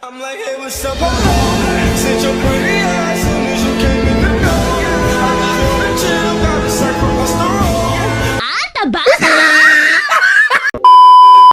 I'm like, hey, what's up, since your pretty ass soon as you came in the door. I just wanna chill, got a circle across the road.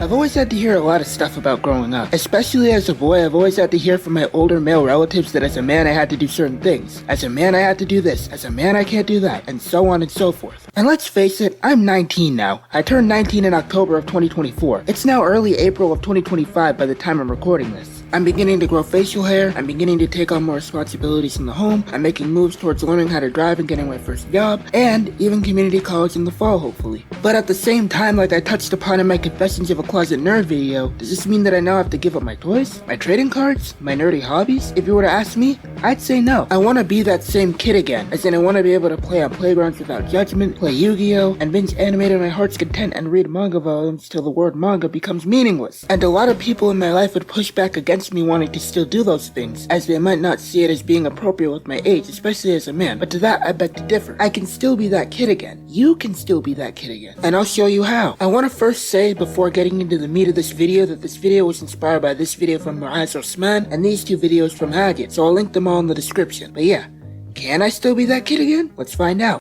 I've always had to hear a lot of stuff about growing up. Especially as a boy, I've always had to hear from my older male relatives that as a man I had to do certain things. As a man I had to do this, as a man I can't do that, and so on and so forth. And let's face it, I'm 19 now. I turned 19 in October of 2024. It's now early April of 2025 by the time I'm recording this. I'm beginning to grow facial hair, I'm beginning to take on more responsibilities in the home, I'm making moves towards learning how to drive and getting my first job, and even community college in the fall, hopefully. But at the same time, like I touched upon in my Confessions of a Closet Nerd video, does this mean that I now have to give up my toys? My trading cards? My nerdy hobbies? If you were to ask me, I'd say no. I want to be that same kid again, as in I want to be able to play on playgrounds without judgment, play Yu-Gi-Oh!, and binge anime to my heart's content and read manga volumes till the word manga becomes meaningless. And a lot of people in my life would push back against me wanting to still do those things, as they might not see it as being appropriate with my age, especially as a man. But to that, I beg to differ. I can still be that kid again. You can still be that kid again. And I'll show you how. I want to first say, before getting into the meat of this video, that this video was inspired by this video from Muaz Osman, and these two videos from Hagit, so I'll link them all in the description. But yeah, can I still be that kid again? Let's find out.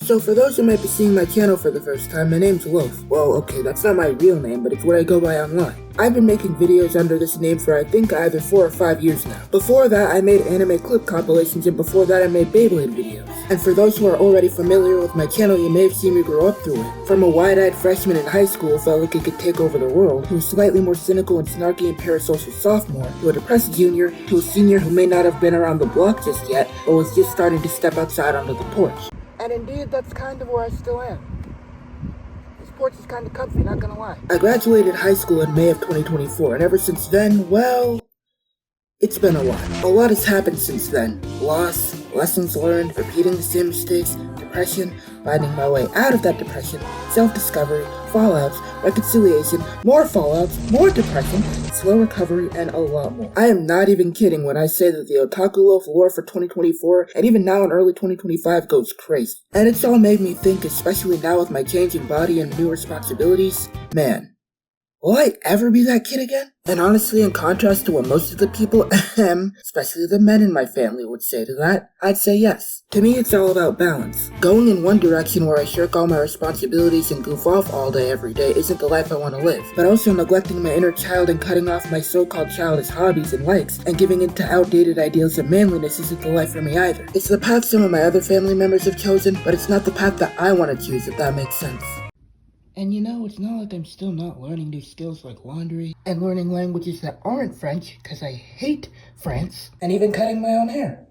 So for those who might be seeing my channel for the first time, my name's Loaf. Well, okay, that's not my real name, but it's what I go by online. I've been making videos under this name for I think either 4 or 5 years now. Before that, I made anime clip compilations, and before that I made Beyblade videos. And for those who are already familiar with my channel, you may have seen me grow up through it. From a wide-eyed freshman in high school who felt like he could take over the world, to a slightly more cynical and snarky and parasocial sophomore, to a depressed junior, to a senior who may not have been around the block just yet, but was just starting to step outside onto the porch. And indeed, that's kind of where I still am. This porch is kind of comfy, not gonna lie. I graduated high school in May of 2024, and ever since then, well, it's been a lot. A lot has happened since then. Loss, lessons learned, repeating the same mistakes, depression, finding my way out of that depression, self-discovery, fallouts, reconciliation, more fallouts, more depression, slow recovery, and a lot more. I am not even kidding when I say that the Otaku Loaf lore for 2024, and even now in early 2025, goes crazy. And it's all made me think, especially now with my changing body and new responsibilities, man, will I ever be that kid again? And honestly, in contrast to what most of the people, especially the men in my family, would say to that, I'd say yes. To me, it's all about balance. Going in one direction where I shirk all my responsibilities and goof off all day every day isn't the life I want to live. But also neglecting my inner child and cutting off my so-called childish hobbies and likes and giving into outdated ideals of manliness isn't the life for me either. It's the path some of my other family members have chosen, but it's not the path that I want to choose, if that makes sense. And you know, it's not like I'm still not learning new skills like laundry, and learning languages that aren't French, because I hate France, and even cutting my own hair.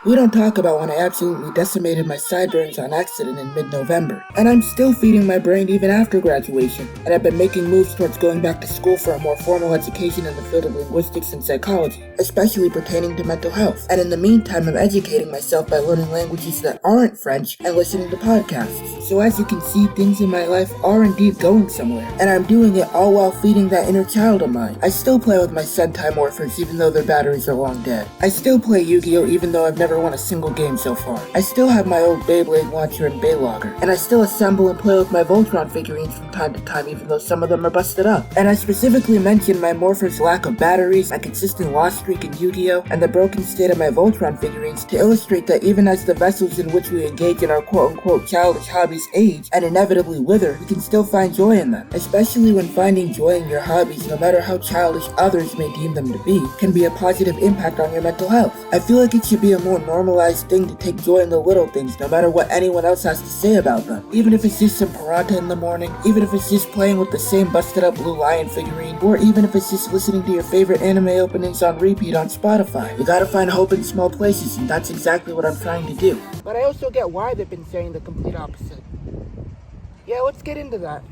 We don't talk about when I absolutely decimated my sideburns on accident in mid-November. And I'm still feeding my brain even after graduation, and I've been making moves towards going back to school for a more formal education in the field of linguistics and psychology, especially pertaining to mental health. And in the meantime, I'm educating myself by learning languages that aren't French and listening to podcasts. So as you can see, things in my life are indeed going somewhere, and I'm doing it all while feeding that inner child of mine. I still play with my Sentai morphers even though their batteries are long dead. I still play Yu-Gi-Oh! Even though I've never won a single game so far. I still have my old Beyblade launcher and Baylogger, and I still assemble and play with my Voltron figurines from time to time even though some of them are busted up. And I specifically mentioned my morphers' lack of batteries, my consistent loss streak in Yu-Gi-Oh!, and the broken state of my Voltron figurines to illustrate that even as the vessels in which we engage in our quote-unquote childish hobbies age and inevitably wither, we can still find joy in them. Especially when finding joy in your hobbies, no matter how childish others may deem them to be, can be a positive impact on your mental health. I feel like it should be a more normalized thing to take joy in the little things, no matter what anyone else has to say about them. Even if it's just some paratha in the morning, even if it's just playing with the same busted up Blue Lion figurine, or even if it's just listening to your favorite anime openings on repeat on Spotify. You gotta find hope in small places, and that's exactly what I'm trying to do. But I also get why they've been saying the complete opposite. Yeah, let's get into that.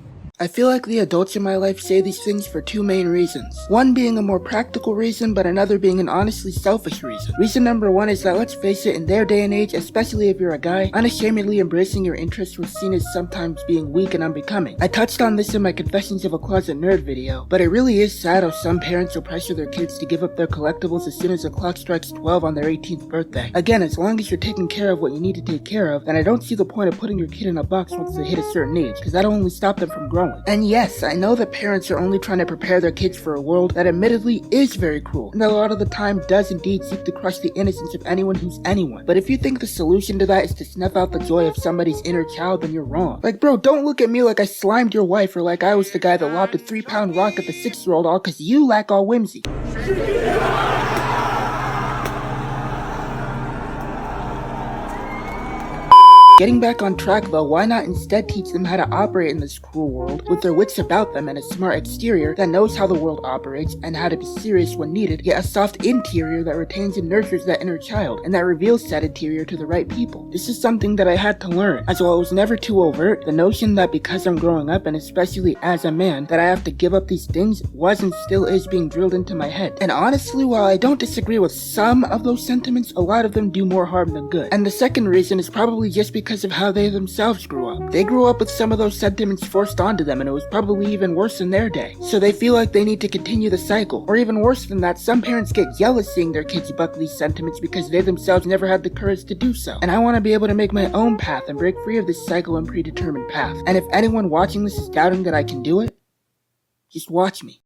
I feel like the adults in my life say these things for two main reasons. One being a more practical reason, but another being an honestly selfish reason. Reason number one is that, let's face it, in their day and age, especially if you're a guy, unashamedly embracing your interests was seen as sometimes being weak and unbecoming. I touched on this in my Confessions of a Closet Nerd video, but it really is sad how some parents will pressure their kids to give up their collectibles as soon as the clock strikes 12 on their 18th birthday. Again, as long as you're taking care of what you need to take care of, then I don't see the point of putting your kid in a box once they hit a certain age, because that'll only stop them from growing. And yes, I know that parents are only trying to prepare their kids for a world that admittedly is very cruel, and a lot of the time does indeed seek to crush the innocence of anyone who's anyone. But if you think the solution to that is to snuff out the joy of somebody's inner child, then you're wrong. Like, bro, don't look at me like I slimed your wife or like I was the guy that lobbed a 3-pound rock at the 6-year-old all cause you lack all whimsy. Getting back on track though, why not instead teach them how to operate in this cruel world with their wits about them and a smart exterior that knows how the world operates and how to be serious when needed, yet a soft interior that retains and nurtures that inner child and that reveals said interior to the right people. This is something that I had to learn, as while it was never too overt, the notion that because I'm growing up and especially as a man, that I have to give up these things was and still is being drilled into my head. And honestly, while I don't disagree with some of those sentiments, a lot of them do more harm than good. And the second reason is probably just because of how they themselves grew up. They grew up with some of those sentiments forced onto them, and it was probably even worse in their day. So they feel like they need to continue the cycle. Or even worse than that, some parents get jealous seeing their kids buck these sentiments because they themselves never had the courage to do so. And I want to be able to make my own path and break free of this cycle and predetermined path. And if anyone watching this is doubting that I can do it, just watch me.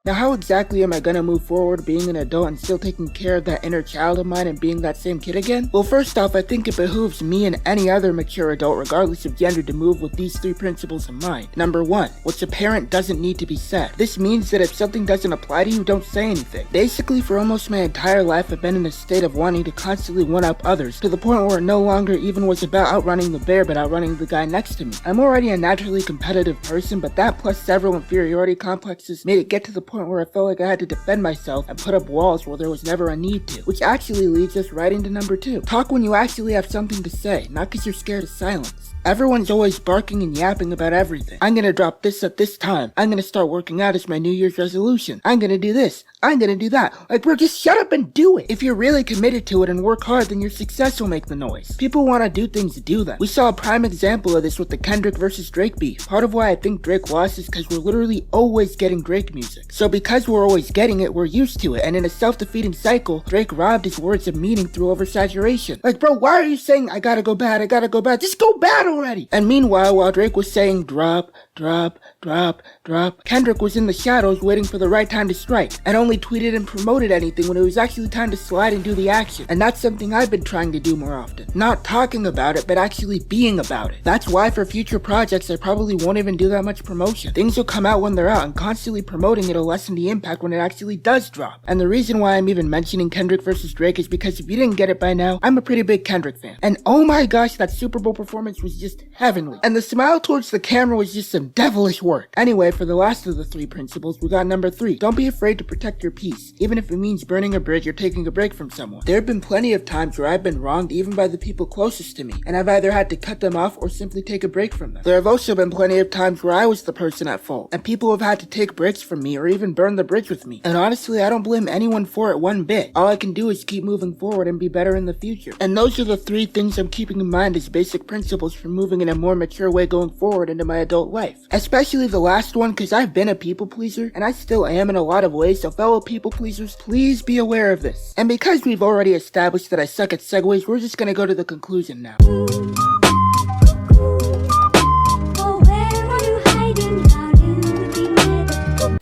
Now, how exactly am I gonna move forward being an adult and still taking care of that inner child of mine and being that same kid again? Well, first off, I think it behooves me and any other mature adult, regardless of gender, to move with these 3 principles in mind. Number 1, what's apparent doesn't need to be said. This means that if something doesn't apply to you, don't say anything. Basically, for almost my entire life, I've been in a state of wanting to constantly one-up others, to the point where it no longer even was about outrunning the bear, but outrunning the guy next to me. I'm already a naturally competitive person, but that plus several inferiority complexes made it get to the point where I felt like I had to defend myself and put up walls where there was never a need to, which actually leads us right into number 2. Talk when you actually have something to say, not because you're scared of silence. Everyone's always barking and yapping about everything. I'm gonna drop this at this time. I'm gonna start working out as my New Year's resolution. I'm gonna do this. I'm gonna do that. Like, bro, just shut up and do it. If you're really committed to it and work hard, then your success will make the noise. People wanna do things to do them. We saw a prime example of this with the Kendrick versus Drake beef. Part of why I think Drake lost is because we're literally always getting Drake music. So because we're always getting it, we're used to it. And in a self-defeating cycle, Drake robbed his words of meaning through oversaturation. Like, bro, why are you saying, I gotta go bad, I gotta go bad? Just go bad already! And meanwhile, while Drake was saying drop, drop, drop, drop, Kendrick was in the shadows waiting for the right time to strike, and only tweeted and promoted anything when it was actually time to slide and do the action. And that's something I've been trying to do more often. Not talking about it, but actually being about it. That's why for future projects, I probably won't even do that much promotion. Things will come out when they're out, and constantly promoting it'll lessen the impact when it actually does drop. And the reason why I'm even mentioning Kendrick versus Drake is because if you didn't get it by now, I'm a pretty big Kendrick fan. And oh my gosh, that Super Bowl performance was just heavenly. And the smile towards the camera was just some devilish work. Anyway, for the last of the 3 principles, we got number 3. Don't be afraid to protect your peace, even if it means burning a bridge or taking a break from someone. There have been plenty of times where I've been wronged even by the people closest to me, and I've either had to cut them off or simply take a break from them. There have also been plenty of times where I was the person at fault, and people have had to take breaks from me or even burn the bridge with me. And honestly, I don't blame anyone for it one bit. All I can do is keep moving forward and be better in the future. And those are the 3 things I'm keeping in mind as basic principles for moving in a more mature way going forward into my adult life. Especially the last one, because I've been a people pleaser, and I still am in a lot of ways, so fellow people pleasers, please be aware of this. And because we've already established that I suck at segues, we're just gonna go to the conclusion now.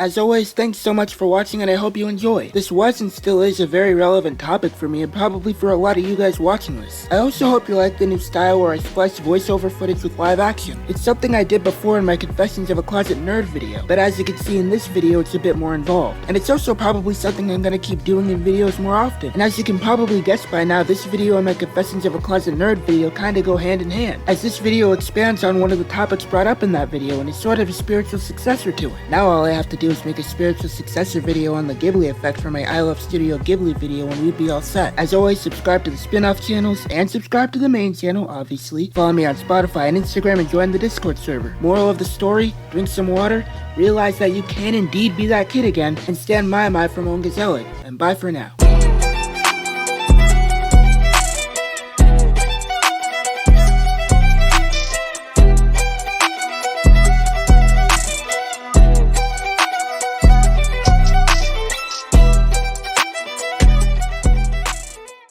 As always, thanks so much for watching and I hope you enjoy. This was and still is a very relevant topic for me and probably for a lot of you guys watching this. I also hope you like the new style where I splice voiceover footage with live action. It's something I did before in my Confessions of a Closet Nerd video, but as you can see in this video it's a bit more involved. And it's also probably something I'm gonna keep doing in videos more often. And as you can probably guess by now, this video and my Confessions of a Closet Nerd video kinda go hand in hand, as this video expands on one of the topics brought up in that video and is sort of a spiritual successor to it. Now all I have to do is make a spiritual successor video on the Ghibli effect for my I Love Studio Ghibli video when we'd be all set. As always, subscribe to the spin-off channels and subscribe to the main channel, obviously. Follow me on Spotify and Instagram and join the Discord server. Moral of the story, drink some water, realize that you can indeed be that kid again, and stand my from Ongazelic. And bye for now.